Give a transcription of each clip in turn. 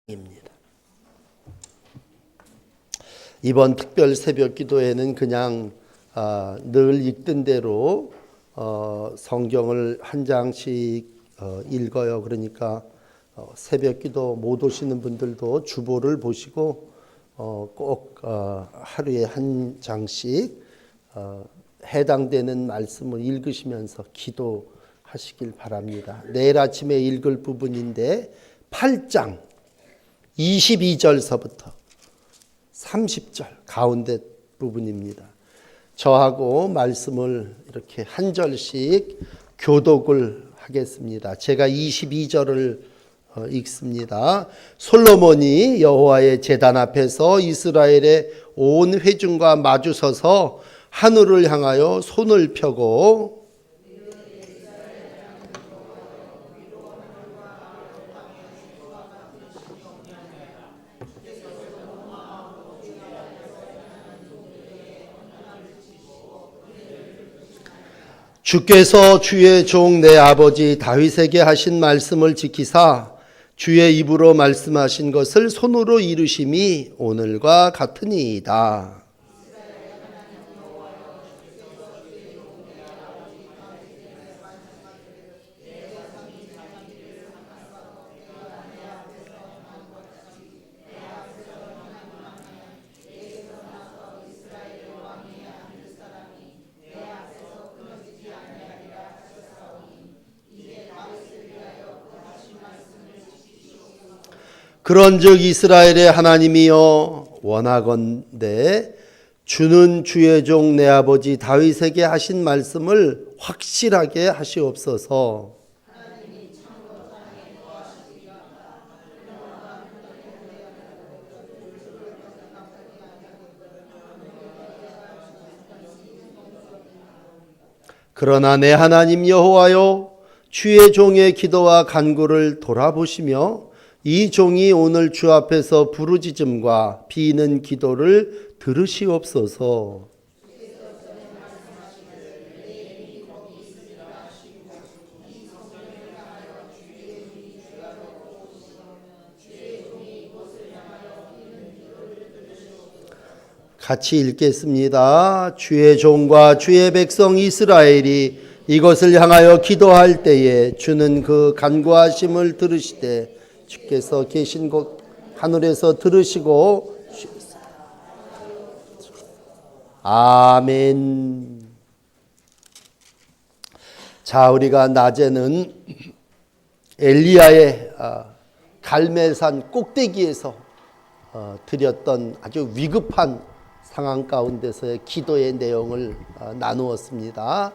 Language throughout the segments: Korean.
입니다. 이번 특별 새벽 기도에는 그냥 늘 읽던 대로 성경을 한 장씩 읽어요. 그러니까 새벽 기도 못 오시는 분들도 주보를 보시고 꼭 하루에 한 장씩 해당되는 말씀을 읽으시면서 기도하시길 바랍니다. 내일 아침에 읽을 부분인데 8장 22절서부터 30절 가운데 부분입니다. 저하고 말씀을 이렇게 한 절씩 교독을 하겠습니다. 제가 22절을 읽습니다. 솔로몬이 여호와의 제단 앞에서 이스라엘의 온 회중과 마주서서 하늘을 향하여 손을 펴고 주께서 주의 종 내 아버지 다윗에게 하신 말씀을 지키사 주의 입으로 말씀하신 것을 손으로 이루심이 오늘과 같으니이다. 그런즉 이스라엘의 하나님이여 원하건대 주는 주의 종 내 아버지 다윗에게 하신 말씀을 확실하게 하시옵소서. 그러나 내 하나님 여호와여 주의 종의 기도와 간구를 돌아보시며 이 종이 오늘 주 앞에서 부르짖음과 비는 기도를 들으시옵소서. 같이 읽겠습니다. 주의 종과 주의 백성 이스라엘이 이것을 향하여 기도할 때에 주는 그 간구하심을 들으시되 주께서 계신 곳 하늘에서 들으시고 아멘. 자, 우리가 낮에는 엘리야의 갈멜산 꼭대기에서 드렸던 아주 위급한 상황 가운데서의 기도의 내용을 나누었습니다.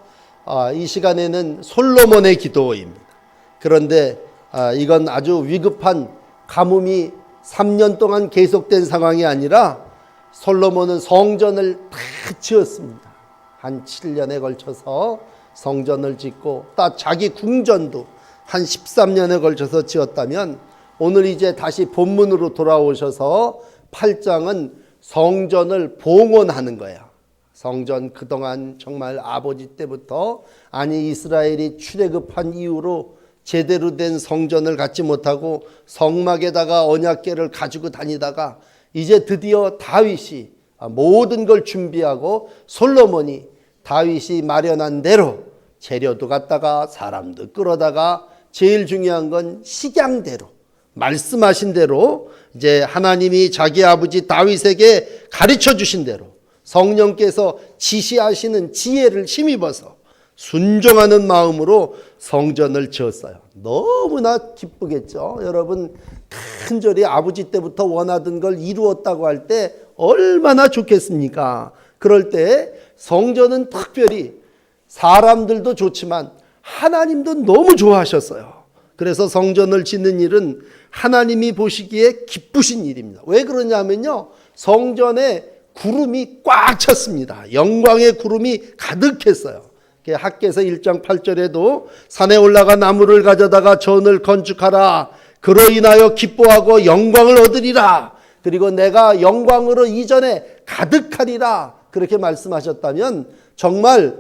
이 시간에는 솔로몬의 기도입니다. 그런데 이건 아주 위급한 가뭄이 3년 동안 계속된 상황이 아니라 솔로몬은 성전을 다 지었습니다. 한 7년에 걸쳐서 성전을 짓고 또 자기 궁전도 한 13년에 걸쳐서 지었다면 오늘 이제 다시 본문으로 돌아오셔서 8장은 성전을 봉헌하는 거예요. 성전 그동안 정말 아버지 때부터 아니 이스라엘이 출애굽한 이후로 제대로 된 성전을 갖지 못하고 성막에다가 언약궤를 가지고 다니다가 이제 드디어 다윗이 모든 걸 준비하고 솔로몬이 다윗이 마련한 대로 재료도 갖다가 사람도 끌어다가 제일 중요한 건 식양대로 말씀하신 대로 이제 하나님이 자기 아버지 다윗에게 가르쳐 주신 대로 성령께서 지시하시는 지혜를 힘입어서 순종하는 마음으로 성전을 지었어요. 너무나 기쁘겠죠. 여러분 간절히 아버지 때부터 원하던 걸 이루었다고 할 때 얼마나 좋겠습니까? 그럴 때 성전은 특별히 사람들도 좋지만 하나님도 너무 좋아하셨어요. 그래서 성전을 짓는 일은 하나님이 보시기에 기쁘신 일입니다. 왜 그러냐면요, 성전에 구름이 꽉 찼습니다. 영광의 구름이 가득했어요. 학개서 1장 8절에도 산에 올라가 나무를 가져다가 전을 건축하라. 그로 인하여 기뻐하고 영광을 얻으리라. 그리고 내가 영광으로 이전에 가득하리라. 그렇게 말씀하셨다면 정말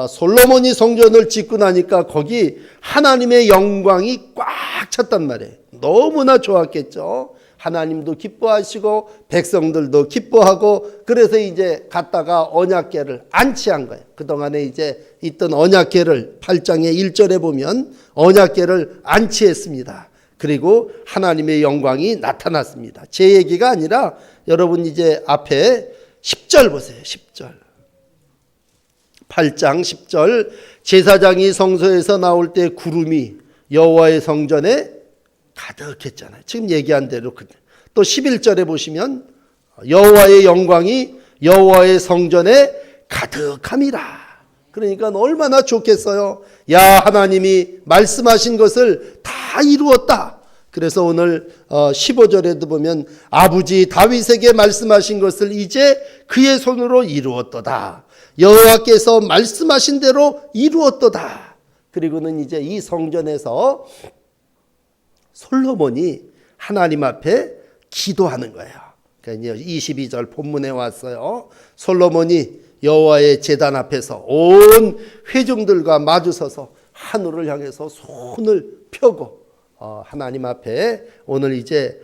솔로몬이 성전을 짓고 나니까 거기 하나님의 영광이 꽉 찼단 말이에요. 너무나 좋았겠죠. 하나님도 기뻐하시고 백성들도 기뻐하고 그래서 이제 갔다가 언약궤를 안치한 거예요. 그동안에 이제 있던 언약궤를 8장의 1절에 보면 언약궤를 안치했습니다. 그리고 하나님의 영광이 나타났습니다. 제 얘기가 아니라 여러분 이제 앞에 10절 보세요. 10절. 8장 10절. 제사장이 성소에서 나올 때 구름이 여호와의 성전에 가득했잖아요. 지금 얘기한 대로. 또 11절에 보시면 여호와의 영광이 여호와의 성전에 가득함이라. 그러니까 얼마나 좋겠어요. 야, 하나님이 말씀하신 것을 다 이루었다. 그래서 오늘 15절에도 보면 아버지 다윗에게 말씀하신 것을 이제 그의 손으로 이루었도다. 여호와께서 말씀하신 대로 이루었도다. 그리고는 이제 이 성전에서 솔로몬이 하나님 앞에 기도하는 거예요. 그러니까 22절 본문에 왔어요. 솔로몬이 여호와의 제단 앞에서 온 회중들과 마주서서 하늘을 향해서 손을 펴고 하나님 앞에 오늘 이제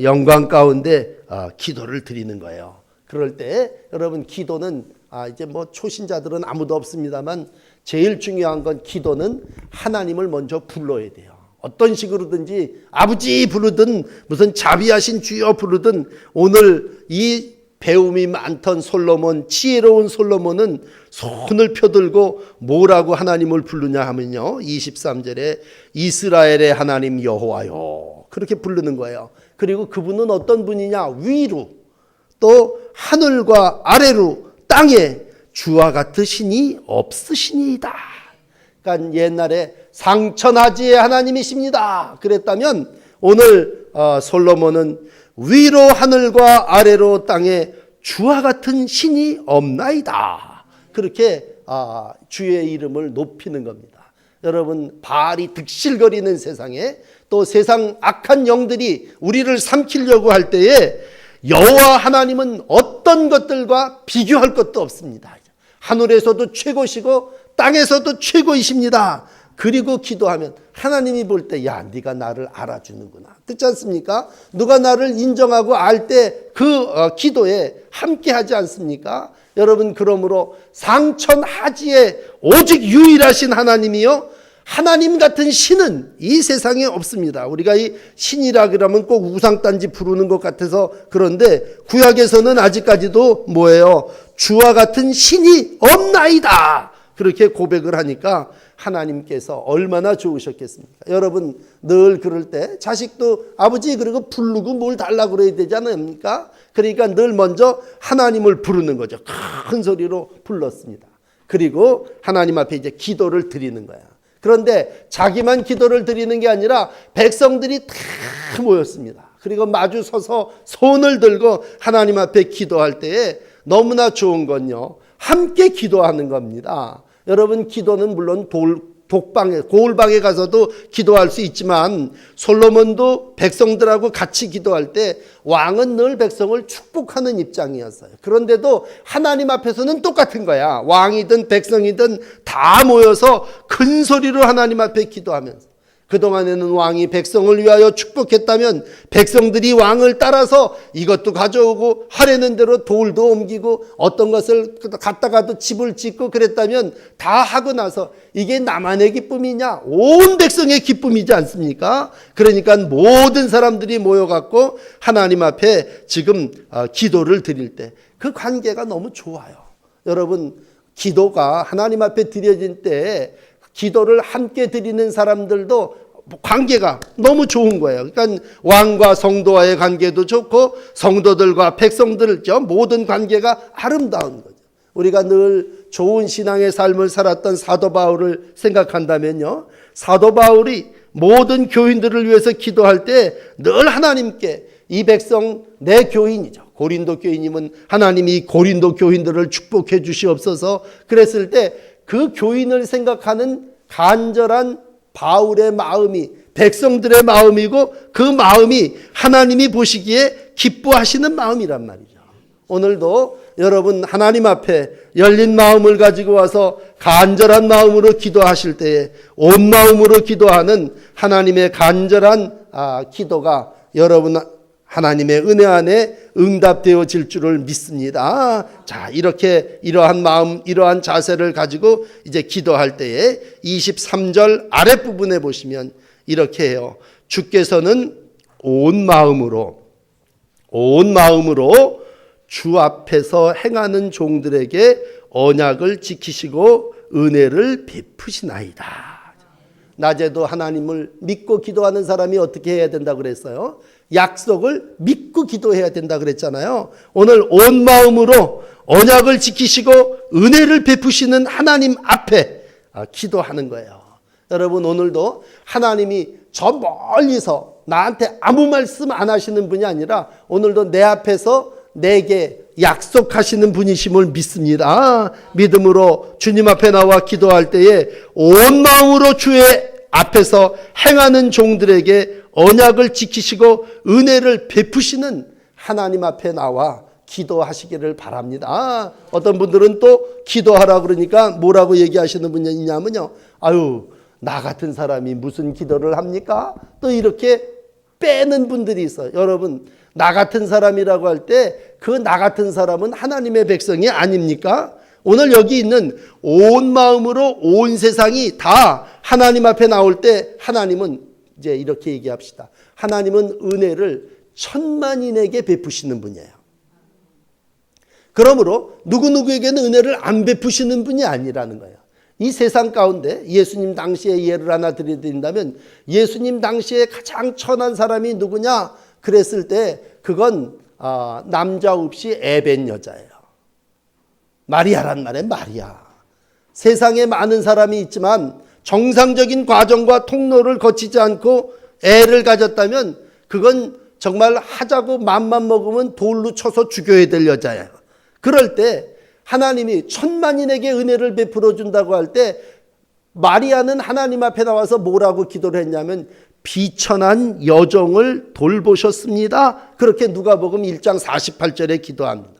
영광 가운데 기도를 드리는 거예요. 그럴 때 여러분 기도는 이제 뭐 초신자들은 아무도 없습니다만 제일 중요한 건 기도는 하나님을 먼저 불러야 돼요. 어떤 식으로든지 아버지 부르든 무슨 자비하신 주여 부르든 오늘 이 배움이 많던 솔로몬, 지혜로운 솔로몬은 손을 펴들고 뭐라고 하나님을 부르냐 하면요, 23절에 이스라엘의 하나님 여호와요, 그렇게 부르는 거예요. 그리고 그분은 어떤 분이냐, 위로 또 하늘과 아래로 땅에 주와 같으시니 없으시니이다. 그러니까 옛날에 상천하지의 하나님이십니다 그랬다면 오늘 솔로몬은 위로 하늘과 아래로 땅에 주와 같은 신이 없나이다. 그렇게 주의 이름을 높이는 겁니다. 여러분, 바알이 득실거리는 세상에 또 세상 악한 영들이 우리를 삼키려고 할 때에 여호와 하나님은 어떤 것들과 비교할 것도 없습니다. 하늘에서도 최고시고 땅에서도 최고이십니다. 그리고 기도하면 하나님이 볼 때 야, 네가 나를 알아주는구나. 그렇지 않습니까? 누가 나를 인정하고 알 때 그 기도에 함께하지 않습니까? 여러분, 그러므로 상천하지에 오직 유일하신 하나님이요, 하나님 같은 신은 이 세상에 없습니다. 우리가 이 신이라 그러면 꼭 우상단지 부르는 것 같아서 그런데 구약에서는 아직까지도 뭐예요? 주와 같은 신이 없나이다. 그렇게 고백을 하니까 하나님께서 얼마나 좋으셨겠습니까? 여러분, 늘 그럴 때 자식도 아버지 그러고 부르고 뭘 달라고 그래야 되지 않습니까? 그러니까 늘 먼저 하나님을 부르는 거죠. 큰 소리로 불렀습니다. 그리고 하나님 앞에 이제 기도를 드리는 거야. 그런데 자기만 기도를 드리는 게 아니라 백성들이 다 모였습니다. 그리고 마주 서서 손을 들고 하나님 앞에 기도할 때에 너무나 좋은 건요, 함께 기도하는 겁니다. 여러분, 기도는 물론 독방에, 고을방에 가서도 기도할 수 있지만 솔로몬도 백성들하고 같이 기도할 때 왕은 늘 백성을 축복하는 입장이었어요. 그런데도 하나님 앞에서는 똑같은 거야. 왕이든 백성이든 다 모여서 큰 소리로 하나님 앞에 기도하면서, 그동안에는 왕이 백성을 위하여 축복했다면 백성들이 왕을 따라서 이것도 가져오고 하려는 대로 돌도 옮기고 어떤 것을 갖다가도 집을 짓고 그랬다면 다 하고 나서 이게 나만의 기쁨이냐? 온 백성의 기쁨이지 않습니까? 그러니까 모든 사람들이 모여갖고 하나님 앞에 지금 기도를 드릴 때 그 관계가 너무 좋아요. 여러분, 기도가 하나님 앞에 드려질 때 기도를 함께 드리는 사람들도 관계가 너무 좋은 거예요. 그러니까 왕과 성도와의 관계도 좋고 성도들과 백성들, 모든 관계가 아름다운 거죠. 우리가 늘 좋은 신앙의 삶을 살았던 사도 바울을 생각한다면요, 사도 바울이 모든 교인들을 위해서 기도할 때 늘 하나님께 이 백성 내 교인이죠. 고린도 교인이면 하나님이 고린도 교인들을 축복해 주시옵소서 그랬을 때 그 교인을 생각하는 간절한 바울의 마음이 백성들의 마음이고 그 마음이 하나님이 보시기에 기뻐하시는 마음이란 말이죠. 오늘도 여러분 하나님 앞에 열린 마음을 가지고 와서 간절한 마음으로 기도하실 때에 온 마음으로 기도하는 하나님의 간절한 기도가 여러분 하나님의 은혜 안에 응답되어질 줄을 믿습니다. 자, 이렇게 이러한 마음, 이러한 자세를 가지고 이제 기도할 때에 23절 아랫부분에 보시면 이렇게 해요. 주께서는 온 마음으로 주 앞에서 행하는 종들에게 언약을 지키시고 은혜를 베푸시나이다. 낮에도 하나님을 믿고 기도하는 사람이 어떻게 해야 된다고 그랬어요? 약속을 믿고 기도해야 된다 그랬잖아요. 오늘 온 마음으로 언약을 지키시고 은혜를 베푸시는 하나님 앞에 기도하는 거예요. 여러분, 오늘도 하나님이 저 멀리서 나한테 아무 말씀 안 하시는 분이 아니라 오늘도 내 앞에서 내게 약속하시는 분이심을 믿습니다. 믿음으로 주님 앞에 나와 기도할 때에 온 마음으로 주의 앞에서 행하는 종들에게 언약을 지키시고 은혜를 베푸시는 하나님 앞에 나와 기도하시기를 바랍니다. 어떤 분들은 또 기도하라 그러니까 뭐라고 얘기하시는 분이 있냐면요, 아유, 나 같은 사람이 무슨 기도를 합니까? 또 이렇게 빼는 분들이 있어요. 여러분, 나 같은 사람이라고 할 때 그 나 같은 사람은 하나님의 백성이 아닙니까? 오늘 여기 있는 온 마음으로 온 세상이 다 하나님 앞에 나올 때 하나님은 이제 이렇게 얘기합시다. 하나님은 은혜를 천만인에게 베푸시는 분이에요. 그러므로 누구누구에게는 은혜를 안 베푸시는 분이 아니라는 거예요. 이 세상 가운데 예수님 당시에 예를 하나 드린다면 예수님 당시에 가장 천한 사람이 누구냐 그랬을 때 그건 남자 없이 애벤 여자예요. 마리아란 말이에요. 마리아. 세상에 많은 사람이 있지만 정상적인 과정과 통로를 거치지 않고 애를 가졌다면 그건 정말 하자고 맘만 먹으면 돌로 쳐서 죽여야 될 여자예요. 그럴 때 하나님이 천만인에게 은혜를 베풀어 준다고 할 때 마리아는 하나님 앞에 나와서 뭐라고 기도를 했냐면 비천한 여종을 돌보셨습니다. 그렇게 누가복음 1장 48절에 기도합니다.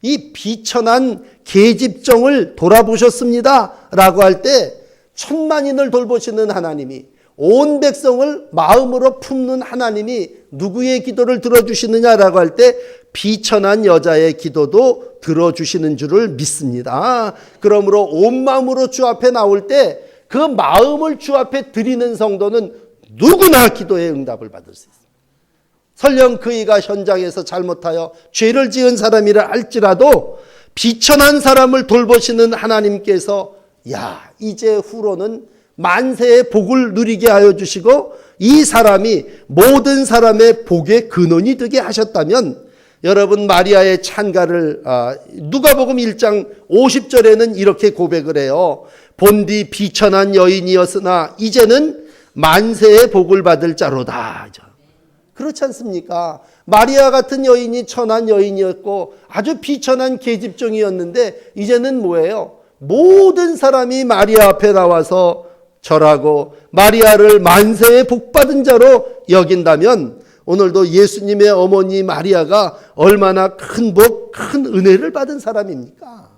이 비천한 계집종을 돌아보셨습니다 라고 할 때 천만인을 돌보시는 하나님이 온 백성을 마음으로 품는 하나님이 누구의 기도를 들어주시느냐라고 할 때 비천한 여자의 기도도 들어주시는 줄을 믿습니다. 그러므로 온 마음으로 주 앞에 나올 때 그 마음을 주 앞에 드리는 성도는 누구나 기도의 응답을 받을 수 있습니다. 설령 그이가 현장에서 잘못하여 죄를 지은 사람이라 할지라도 비천한 사람을 돌보시는 하나님께서 야, 이제 후로는 만세의 복을 누리게 하여 주시고 이 사람이 모든 사람의 복의 근원이 되게 하셨다면 여러분 마리아의 찬가를 누가복음 1장 50절에는 이렇게 고백을 해요. 본디 비천한 여인이었으나 이제는 만세의 복을 받을 자로다. 그렇지 않습니까? 마리아 같은 여인이 천한 여인이었고 아주 비천한 계집종이었는데 이제는 뭐예요? 모든 사람이 마리아 앞에 나와서 절하고 마리아를 만세의 복받은 자로 여긴다면 오늘도 예수님의 어머니 마리아가 얼마나 큰 복, 큰 은혜를 받은 사람입니까?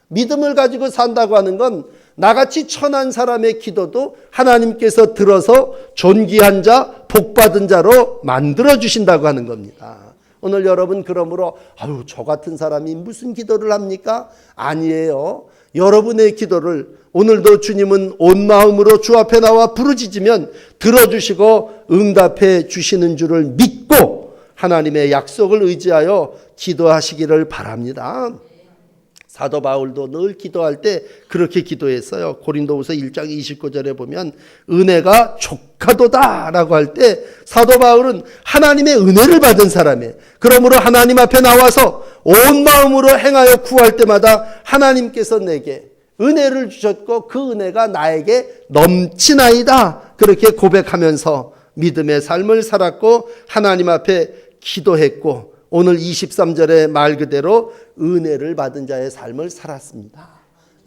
믿음을 가지고 산다고 하는 건 나같이 천한 사람의 기도도 하나님께서 들어서 존귀한 자, 복받은 자로 만들어주신다고 하는 겁니다. 오늘 여러분 그러므로 아유 저 같은 사람이 무슨 기도를 합니까? 아니에요. 여러분의 기도를 오늘도 주님은 온 마음으로 주 앞에 나와 부르짖으면 들어주시고 응답해 주시는 줄을 믿고 하나님의 약속을 의지하여 기도하시기를 바랍니다. 사도 바울도 늘 기도할 때 그렇게 기도했어요. 고린도후서 1장 29절에 보면 은혜가 족하도다라고 할 때 사도 바울은 하나님의 은혜를 받은 사람이에요. 그러므로 하나님 앞에 나와서 온 마음으로 행하여 구할 때마다 하나님께서 내게 은혜를 주셨고 그 은혜가 나에게 넘치나이다. 그렇게 고백하면서 믿음의 삶을 살았고 하나님 앞에 기도했고 오늘 23절의 말 그대로 은혜를 받은 자의 삶을 살았습니다.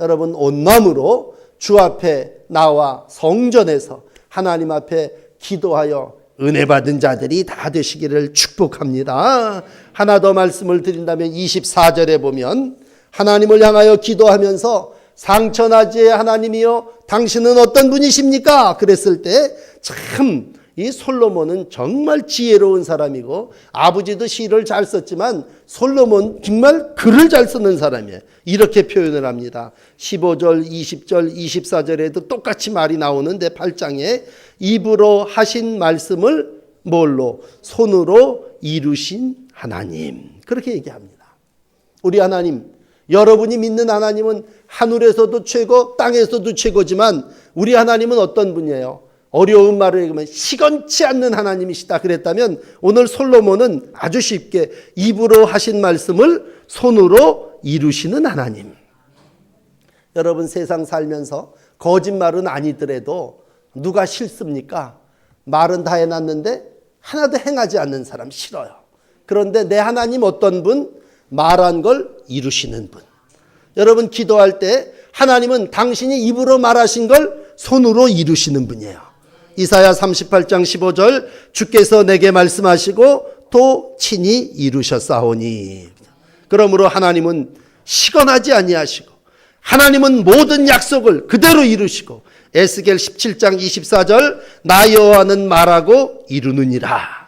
여러분 온 마음으로 주 앞에 나와 성전에서 하나님 앞에 기도하여 은혜 받은 자들이 다 되시기를 축복합니다. 하나 더 말씀을 드린다면 24절에 보면 하나님을 향하여 기도하면서 상천하지의 하나님이여 당신은 어떤 분이십니까? 그랬을 때 참 이 솔로몬은 정말 지혜로운 사람이고 아버지도 시를 잘 썼지만 솔로몬 정말 글을 잘 쓰는 사람이에요. 이렇게 표현을 합니다. 15절, 20절, 24절에도 똑같이 말이 나오는데 8장에 입으로 하신 말씀을 뭘로? 손으로 이루신 하나님. 그렇게 얘기합니다. 우리 하나님, 여러분이 믿는 하나님은 하늘에서도 최고, 땅에서도 최고지만 우리 하나님은 어떤 분이에요? 어려운 말을 얘기하면 시건치 않는 하나님이시다 그랬다면 오늘 솔로몬은 아주 쉽게 입으로 하신 말씀을 손으로 이루시는 하나님. 여러분 세상 살면서 거짓말은 아니더라도 누가 싫습니까? 말은 다 해놨는데 하나도 행하지 않는 사람 싫어요. 그런데 내 하나님 어떤 분? 말한 걸 이루시는 분. 여러분 기도할 때 하나님은 당신이 입으로 말하신 걸 손으로 이루시는 분이에요. 이사야 38장 15절 주께서 내게 말씀하시고 또 친히 이루셨사오니. 그러므로 하나님은 시건하지 아니하시고 하나님은 모든 약속을 그대로 이루시고 에스겔 17장 24절 나 여호와는 말하고 이루느니라.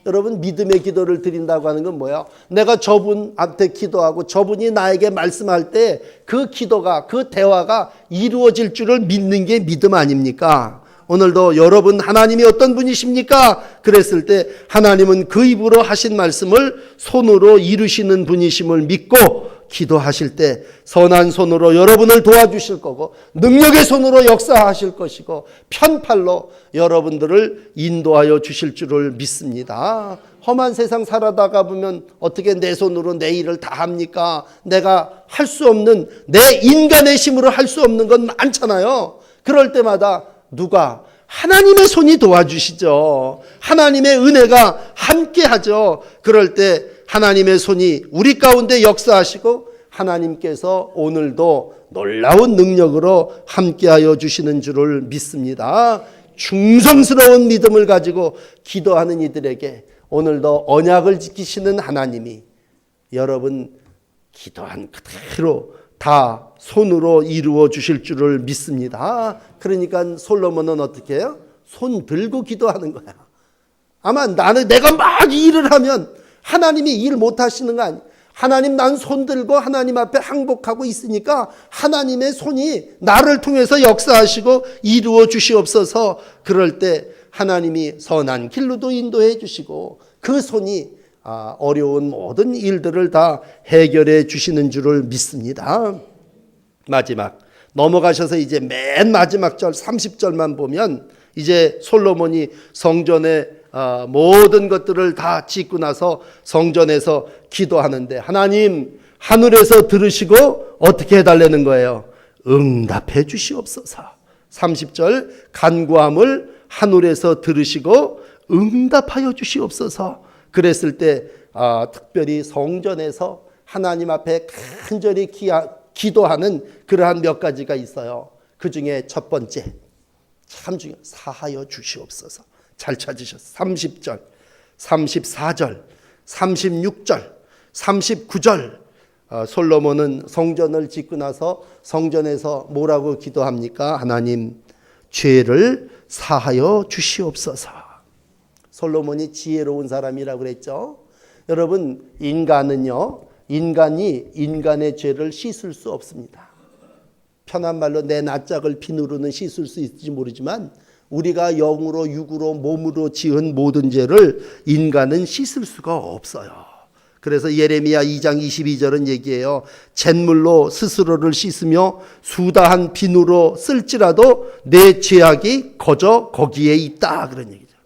여러분 믿음의 기도를 드린다고 하는 건 뭐예요? 내가 저분한테 기도하고 저분이 나에게 말씀할 때 그 기도가 그 대화가 이루어질 줄을 믿는 게 믿음 아닙니까? 오늘도 여러분 하나님이 어떤 분이십니까? 그랬을 때 하나님은 그 입으로 하신 말씀을 손으로 이루시는 분이심을 믿고 기도하실 때 선한 손으로 여러분을 도와주실 거고 능력의 손으로 역사하실 것이고 편팔로 여러분들을 인도하여 주실 줄을 믿습니다. 험한 세상 살아다가 보면 어떻게 내 손으로 내 일을 다 합니까? 내가 할 수 없는 내 인간의 힘으로 할 수 없는 건 많잖아요. 그럴 때마다 누가? 하나님의 손이 도와주시죠. 하나님의 은혜가 함께하죠. 그럴 때 하나님의 손이 우리 가운데 역사하시고 하나님께서 오늘도 놀라운 능력으로 함께하여 주시는 줄을 믿습니다. 충성스러운 믿음을 가지고 기도하는 이들에게 오늘도 언약을 지키시는 하나님이 여러분 기도한 그대로 다 손으로 이루어 주실 줄을 믿습니다. 그러니까 솔로몬은 어떻게 해요? 손 들고 기도하는 거야. 아마 내가 막 일을 하면 하나님이 일 못 하시는 거 아니에요. 하나님 난 손 들고 하나님 앞에 항복하고 있으니까 하나님의 손이 나를 통해서 역사하시고 이루어 주시옵소서. 그럴 때 하나님이 선한 길로도 인도해 주시고 그 손이 어려운 모든 일들을 다 해결해 주시는 줄을 믿습니다. 마지막 넘어가셔서 이제 맨 마지막 절 30절만 보면 이제 솔로몬이 성전에 모든 것들을 다 짓고 나서 성전에서 기도하는데 하나님 하늘에서 들으시고 어떻게 해달라는 거예요? 응답해 주시옵소서. 30절 간구함을 하늘에서 들으시고 응답하여 주시옵소서. 그랬을 때 특별히 성전에서 하나님 앞에 간절히 기도하는 그러한 몇 가지가 있어요. 그 중에 첫 번째 참 중요해요. 사하여 주시옵소서. 잘 찾으셨어요. 30절, 34절, 36절, 39절 솔로몬은 성전을 짓고 나서 성전에서 뭐라고 기도합니까? 하나님 죄를 사하여 주시옵소서. 솔로몬이 지혜로운 사람이라고 그랬죠. 여러분 인간은요. 인간이 인간의 죄를 씻을 수 없습니다. 편한 말로 내 낯짝을 비누로는 씻을 수 있을지 모르지만 우리가 영으로 육으로 몸으로 지은 모든 죄를 인간은 씻을 수가 없어요. 그래서 예레미야 2장 22절은 얘기해요. 잿물로 스스로를 씻으며 수다한 비누로 쓸지라도 내 죄악이 거저 거기에 있다. 그런 얘기죠.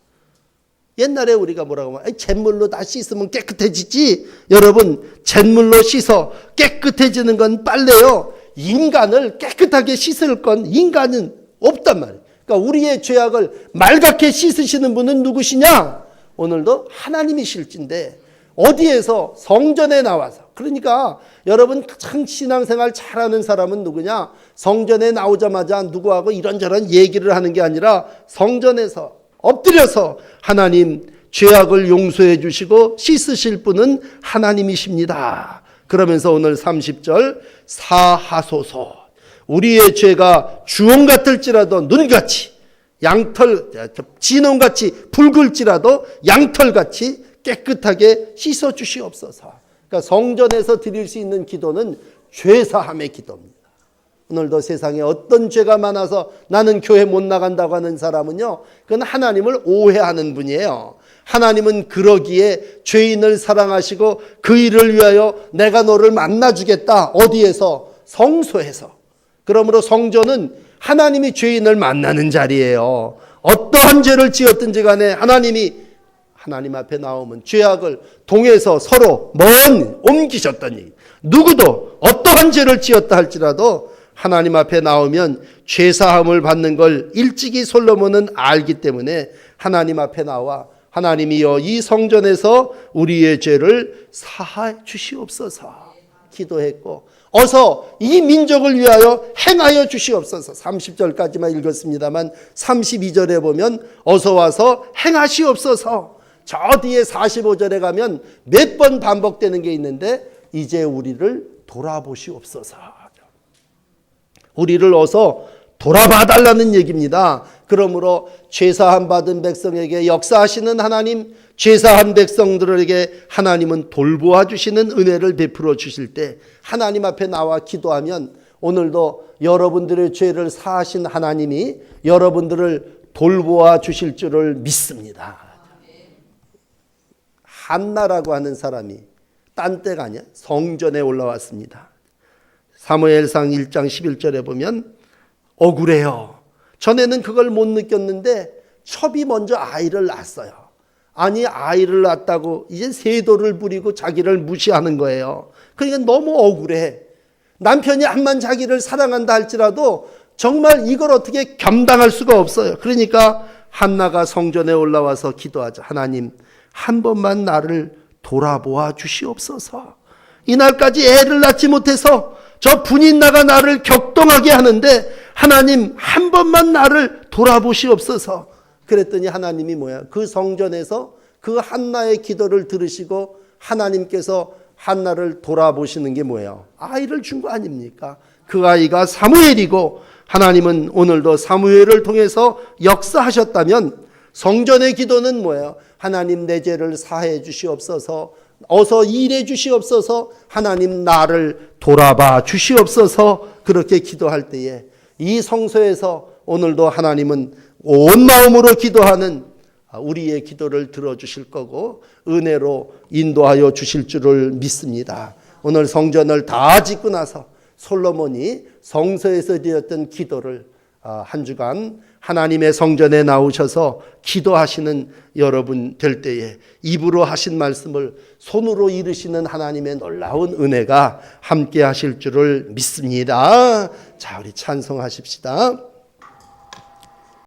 옛날에 우리가 뭐라고 하면 잿물로 다 씻으면 깨끗해지지. 여러분 잿물로 씻어 깨끗해지는 건 빨래요. 인간을 깨끗하게 씻을 건 인간은 없단 말이에요. 그러니까 우리의 죄악을 맑게 씻으시는 분은 누구시냐? 오늘도 하나님이실진데 어디에서? 성전에 나와서. 그러니까 여러분 가장 신앙생활 잘하는 사람은 누구냐? 성전에 나오자마자 누구하고 이런저런 얘기를 하는 게 아니라 성전에서 엎드려서 하나님 죄악을 용서해 주시고 씻으실 분은 하나님이십니다. 그러면서 오늘 30절 사하소서. 우리의 죄가 주홍 같을지라도 눈같이 양털, 진홍같이 붉을지라도 양털같이 깨끗하게 씻어 주시옵소서. 그러니까 성전에서 드릴 수 있는 기도는 죄사함의 기도입니다. 오늘도 세상에 어떤 죄가 많아서 나는 교회 못 나간다고 하는 사람은요, 그건 하나님을 오해하는 분이에요. 하나님은 그러기에 죄인을 사랑하시고 그 일을 위하여 내가 너를 만나주겠다. 어디에서? 성소에서. 그러므로 성전은 하나님이 죄인을 만나는 자리예요. 어떠한 죄를 지었든지 간에 하나님 앞에 나오면 죄악을 동에서 서로 옮기셨던 얘기. 누구도 어떠한 죄를 지었다 할지라도 하나님 앞에 나오면 죄사함을 받는 걸 일찍이 솔로몬은 알기 때문에 하나님 앞에 나와 하나님이여 이 성전에서 우리의 죄를 사하여 주시옵소서 기도했고, 어서 이 민족을 위하여 행하여 주시옵소서. 30절까지만 읽었습니다만 32절에 보면 어서 와서 행하시옵소서. 저 뒤에 45절에 가면 몇 번 반복되는 게 있는데 이제 우리를 돌아보시옵소서. 우리를 어서 돌아봐 달라는 얘기입니다. 그러므로 죄사함 받은 백성에게 역사하시는 하나님, 죄사한 백성들에게 하나님은 돌보아 주시는 은혜를 베풀어 주실 때 하나님 앞에 나와 기도하면 오늘도 여러분들의 죄를 사하신 하나님이 여러분들을 돌보아 주실 줄을 믿습니다. 한나라고 하는 사람이 딴 데가 아니야. 성전에 올라왔습니다. 사무엘상 1장 11절에 보면 억울해요. 전에는 그걸 못 느꼈는데 첩이 먼저 아이를 낳았어요. 아니 아이를 낳았다고 이제 세도를 부리고 자기를 무시하는 거예요. 그러니까 너무 억울해. 남편이 암만 자기를 사랑한다 할지라도 정말 이걸 어떻게 감당할 수가 없어요. 그러니까 한나가 성전에 올라와서 기도하자. 하나님 한 번만 나를 돌아보아 주시옵소서. 이날까지 애를 낳지 못해서 저 분인나가 나를 격동하게 하는데 하나님 한 번만 나를 돌아보시옵소서. 그랬더니 하나님이 뭐야? 그 성전에서 그 한나의 기도를 들으시고 하나님께서 한나를 돌아보시는 게 뭐예요? 아이를 준 거 아닙니까? 그 아이가 사무엘이고 하나님은 오늘도 사무엘을 통해서 역사하셨다면 성전의 기도는 뭐예요? 하나님 내 죄를 사해 주시옵소서. 어서 일해 주시옵소서. 하나님 나를 돌아봐 주시옵소서. 그렇게 기도할 때에 이 성소에서 오늘도 하나님은 온 마음으로 기도하는 우리의 기도를 들어주실 거고 은혜로 인도하여 주실 줄을 믿습니다. 오늘 성전을 다 짓고 나서 솔로몬이 성소에서 드렸던 기도를 한 주간 하나님의 성전에 나오셔서 기도하시는 여러분 될 때에 입으로 하신 말씀을 손으로 이루시는 하나님의 놀라운 은혜가 함께 하실 줄을 믿습니다. 자, 우리 찬송하십시다.